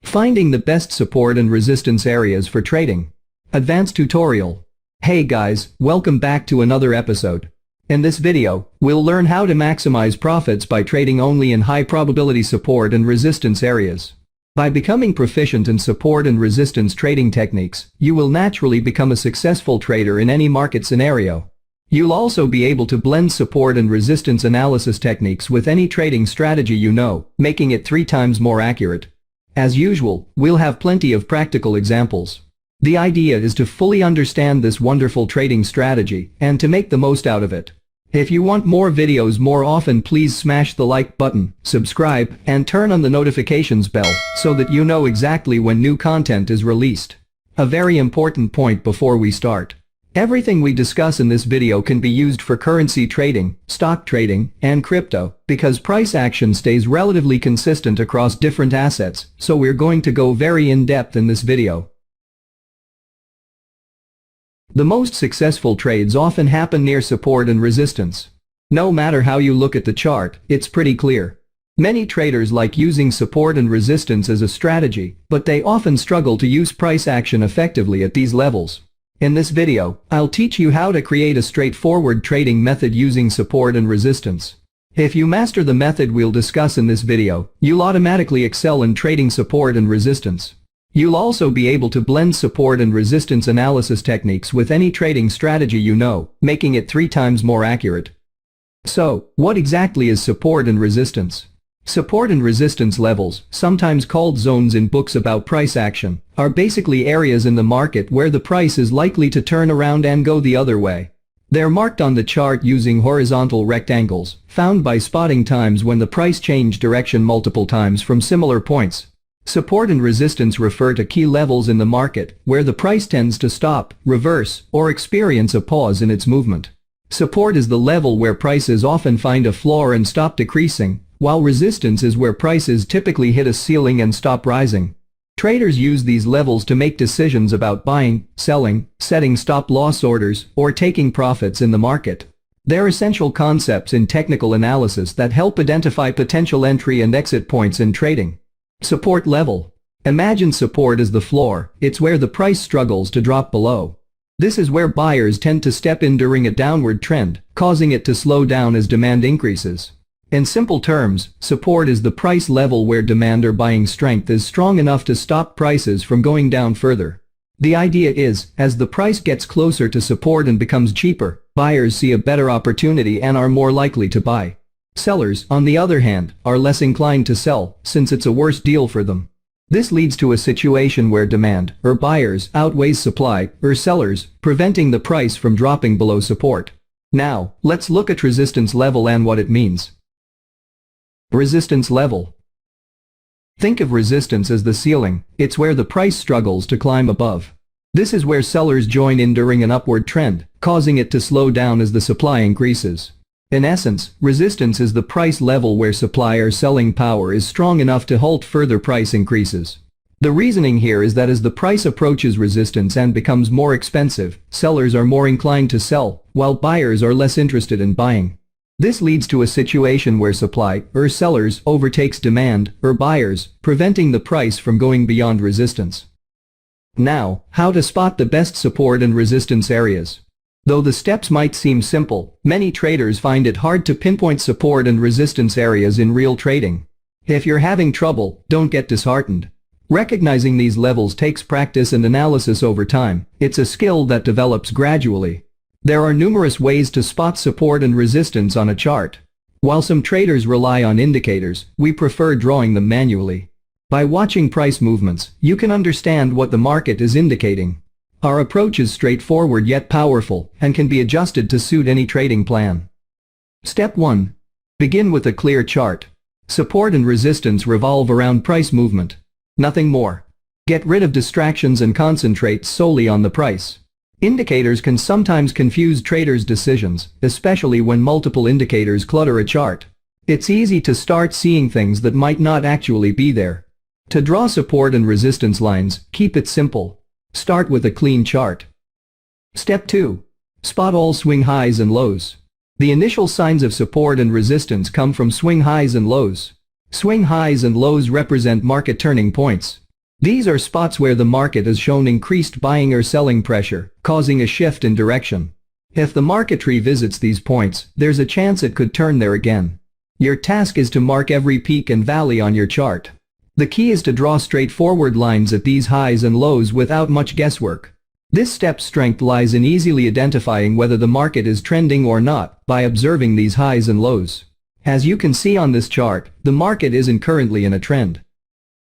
Finding the best support and resistance areas for trading. Advanced tutorial. Hey guys, welcome back to another episode. In this video, we'll learn how to maximize profits by trading only in high probability support and resistance areas. By becoming proficient in support and resistance trading techniques, you will naturally become a successful trader in any market scenario. You'll also be able to blend support and resistance analysis techniques with any trading strategy you know, making it 3 times more accurate. As usual, we'll have plenty of practical examples. The idea is to fully understand this wonderful trading strategy and to make the most out of it. If you want more videos more often, please smash the like button, subscribe, and turn on the notifications bell so that you know exactly when new content is released. A very important point before we start. Everything we discuss in this video can be used for currency trading, stock trading, and crypto, because price action stays relatively consistent across different assets, so we're going to go very in-depth in this video. The most successful trades often happen near support and resistance. No matter how you look at the chart, it's pretty clear. Many traders like using support and resistance as a strategy, but they often struggle to use price action effectively at these levels. In this video, I'll teach you how to create a straightforward trading method using support and resistance. If you master the method we'll discuss in this video, you'll automatically excel in trading support and resistance. You'll also be able to blend support and resistance analysis techniques with any trading strategy you know, making it 3 times more accurate. So, what exactly is support and resistance? Support and resistance levels, sometimes called zones in books about price action, are basically areas in the market where the price is likely to turn around and go the other way. They're marked on the chart using horizontal rectangles, found by spotting times when the price changed direction multiple times from similar points. Support and resistance refer to key levels in the market where the price tends to stop, reverse, or experience a pause in its movement. Support is the level where prices often find a floor and stop decreasing, while resistance is where prices typically hit a ceiling and stop rising. Traders use these levels to make decisions about buying, selling, setting stop-loss orders, or taking profits in the market. They're essential concepts in technical analysis that help identify potential entry and exit points in trading. Support level. Imagine support as the floor. It's where the price struggles to drop below. This is where buyers tend to step in during a downward trend, causing it to slow down as demand increases. In simple terms, support is the price level where demand or buying strength is strong enough to stop prices from going down further. The idea is, as the price gets closer to support and becomes cheaper, buyers see a better opportunity and are more likely to buy. Sellers, on the other hand, are less inclined to sell, since it's a worse deal for them. This leads to a situation where demand, or buyers, outweighs supply, or sellers, preventing the price from dropping below support. Now, let's look at resistance level and what it means. Resistance level. Think of resistance as the ceiling. It's where the price struggles to climb above. This is where sellers join in during an upward trend, causing it to slow down as the supply increases. In essence, resistance is the price level where supply or selling power is strong enough to halt further price increases. The reasoning here is that as the price approaches resistance and becomes more expensive, sellers are more inclined to sell, while buyers are less interested in buying. This leads to a situation where supply, or sellers, overtakes demand, or buyers, preventing the price from going beyond resistance. Now, how to spot the best support and resistance areas. Though the steps might seem simple, many traders find it hard to pinpoint support and resistance areas in real trading. If you're having trouble, don't get disheartened. Recognizing these levels takes practice and analysis over time. It's a skill that develops gradually. There are numerous ways to spot support and resistance on a chart. While some traders rely on indicators, we prefer drawing them manually. By watching price movements, you can understand what the market is indicating. Our approach is straightforward yet powerful, and can be adjusted to suit any trading plan. Step 1. Begin with a clear chart. Support and resistance revolve around price movement. Nothing more. Get rid of distractions and concentrate solely on the price. Indicators can sometimes confuse traders' decisions, especially when multiple indicators clutter a chart. It's easy to start seeing things that might not actually be there. To draw support and resistance lines, keep it simple. Start with a clean chart. Step 2. Spot all swing highs and lows. The initial signs of support and resistance come from swing highs and lows. Swing highs and lows represent market turning points. These are spots where the market has shown increased buying or selling pressure, causing a shift in direction. If the market revisits these points, there's a chance it could turn there again. Your task is to mark every peak and valley on your chart. The key is to draw straightforward lines at these highs and lows without much guesswork. This step's strength lies in easily identifying whether the market is trending or not by observing these highs and lows. As you can see on this chart, the market isn't currently in a trend.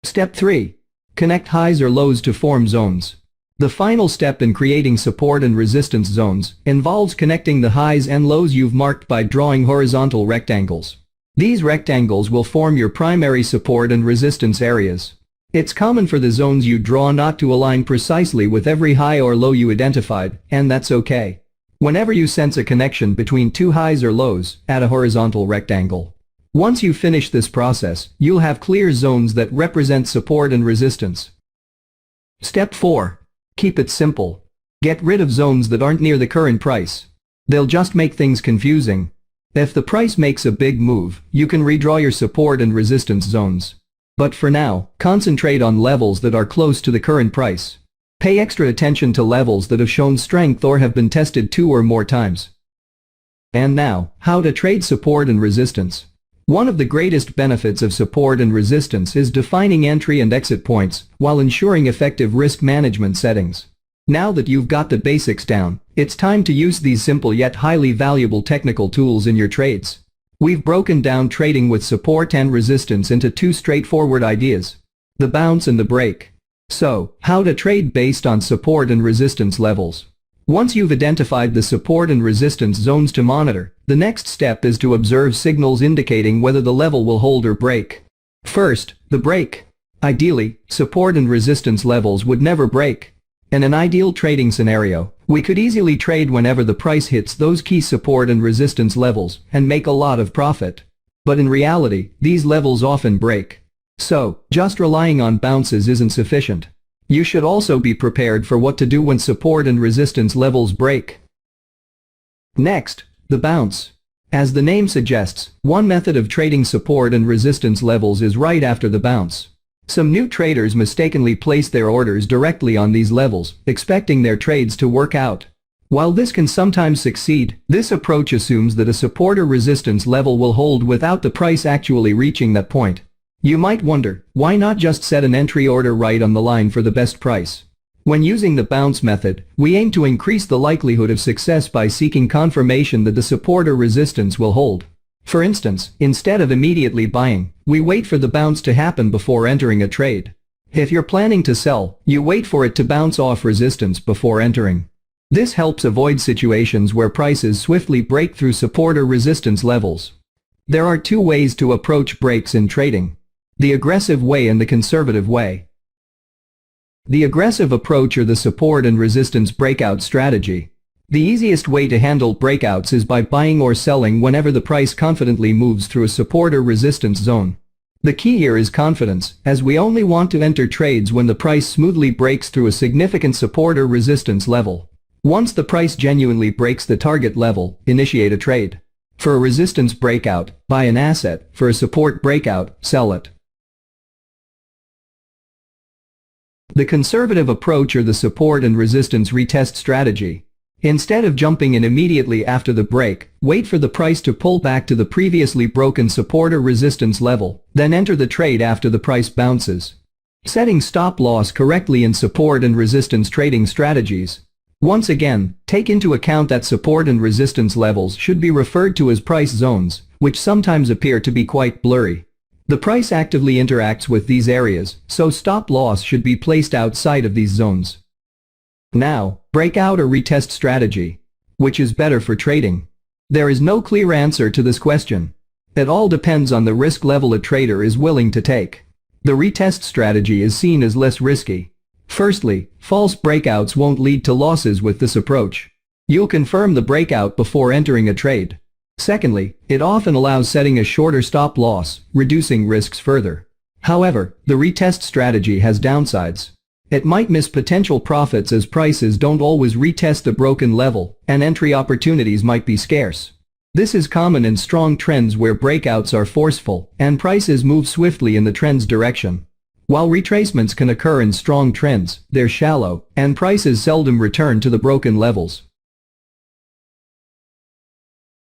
Step 3. Connect highs or lows to form zones. The final step in creating support and resistance zones involves connecting the highs and lows you've marked by drawing horizontal rectangles. These rectangles will form your primary support and resistance areas. It's common for the zones you draw not to align precisely with every high or low you identified, and that's okay. Whenever you sense a connection between two highs or lows, add a horizontal rectangle. Once you finish this process, you'll have clear zones that represent support and resistance. Step 4. Keep it simple. Get rid of zones that aren't near the current price. They'll just make things confusing. If the price makes a big move, you can redraw your support and resistance zones. But for now, concentrate on levels that are close to the current price. Pay extra attention to levels that have shown strength or have been tested 2 or more times. And now, how to trade support and resistance. One of the greatest benefits of support and resistance is defining entry and exit points while ensuring effective risk management settings. Now that you've got the basics down, it's time to use these simple yet highly valuable technical tools in your trades. We've broken down trading with support and resistance into 2 straightforward ideas: the bounce and the break. So, how to trade based on support and resistance levels. Once you've identified the support and resistance zones to monitor, the next step is to observe signals indicating whether the level will hold or break. First, the break. Ideally, support and resistance levels would never break. In an ideal trading scenario, we could easily trade whenever the price hits those key support and resistance levels and make a lot of profit. But in reality, these levels often break. So, just relying on bounces isn't sufficient. You should also be prepared for what to do when support and resistance levels break. Next, the bounce. As the name suggests, one method of trading support and resistance levels is right after the bounce. Some new traders mistakenly place their orders directly on these levels, expecting their trades to work out. While this can sometimes succeed, this approach assumes that a support or resistance level will hold without the price actually reaching that point. You might wonder, why not just set an entry order right on the line for the best price? When using the bounce method, we aim to increase the likelihood of success by seeking confirmation that the support or resistance will hold. For instance, instead of immediately buying, we wait for the bounce to happen before entering a trade. If you're planning to sell, you wait for it to bounce off resistance before entering. This helps avoid situations where prices swiftly break through support or resistance levels. There are 2 ways to approach breaks in trading: the aggressive way and the conservative way. The aggressive approach or the support and resistance breakout strategy. The easiest way to handle breakouts is by buying or selling whenever the price confidently moves through a support or resistance zone. The key here is confidence, as we only want to enter trades when the price smoothly breaks through a significant support or resistance level. Once the price genuinely breaks the target level, initiate a trade. For a resistance breakout, buy an asset. For a support breakout, sell it. The conservative approach or the support and resistance retest strategy. Instead of jumping in immediately after the break, wait for the price to pull back to the previously broken support or resistance level, then enter the trade after the price bounces. Setting stop loss correctly in support and resistance trading strategies. Once again, take into account that support and resistance levels should be referred to as price zones, which sometimes appear to be quite blurry. The price actively interacts with these areas, so stop loss should be placed outside of these zones. Now, breakout or retest strategy. Which is better for trading? There is no clear answer to this question. It all depends on the risk level a trader is willing to take. The retest strategy is seen as less risky. Firstly, false breakouts won't lead to losses with this approach. You'll confirm the breakout before entering a trade. Secondly, it often allows setting a shorter stop loss, reducing risks further. However, the retest strategy has downsides. It might miss potential profits as prices don't always retest the broken level, and entry opportunities might be scarce. This is common in strong trends where breakouts are forceful, and prices move swiftly in the trend's direction. While retracements can occur in strong trends, they're shallow, and prices seldom return to the broken levels.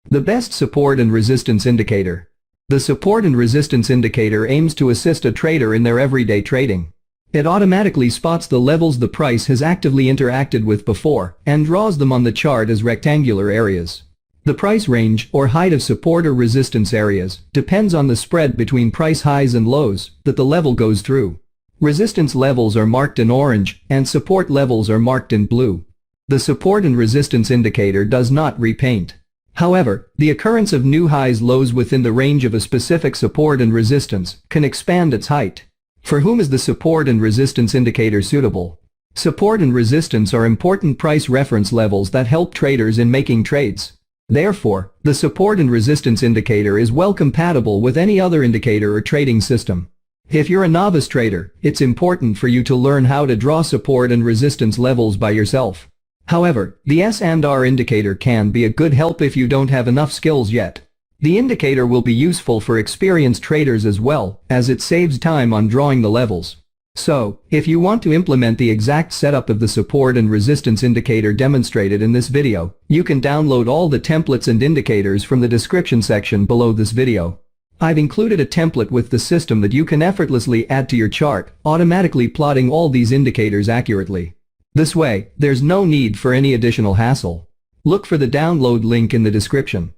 The best support and resistance indicator. The support and resistance indicator aims to assist a trader in their everyday trading. It automatically spots the levels the price has actively interacted with before and draws them on the chart as rectangular areas. The price range or height of support or resistance areas depends on the spread between price highs and lows that the level goes through. Resistance levels are marked in orange and support levels are marked in blue. The support and resistance indicator does not repaint. However, the occurrence of new highs-lows within the range of a specific support and resistance can expand its height. For whom is the support and resistance indicator suitable? Support and resistance are important price reference levels that help traders in making trades. Therefore, the support and resistance indicator is well compatible with any other indicator or trading system. If you're a novice trader, it's important for you to learn how to draw support and resistance levels by yourself. However, the S&R indicator can be a good help if you don't have enough skills yet. The indicator will be useful for experienced traders as well, as it saves time on drawing the levels. So, if you want to implement the exact setup of the support and resistance indicator demonstrated in this video, you can download all the templates and indicators from the description section below this video. I've included a template with the system that you can effortlessly add to your chart, automatically plotting all these indicators accurately. This way, there's no need for any additional hassle. Look for the download link in the description.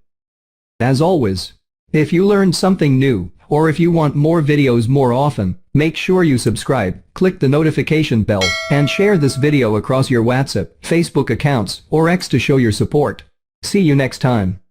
As always, if you learned something new, or if you want more videos more often, make sure you subscribe, click the notification bell, and share this video across your WhatsApp, Facebook accounts, or X to show your support. See you next time.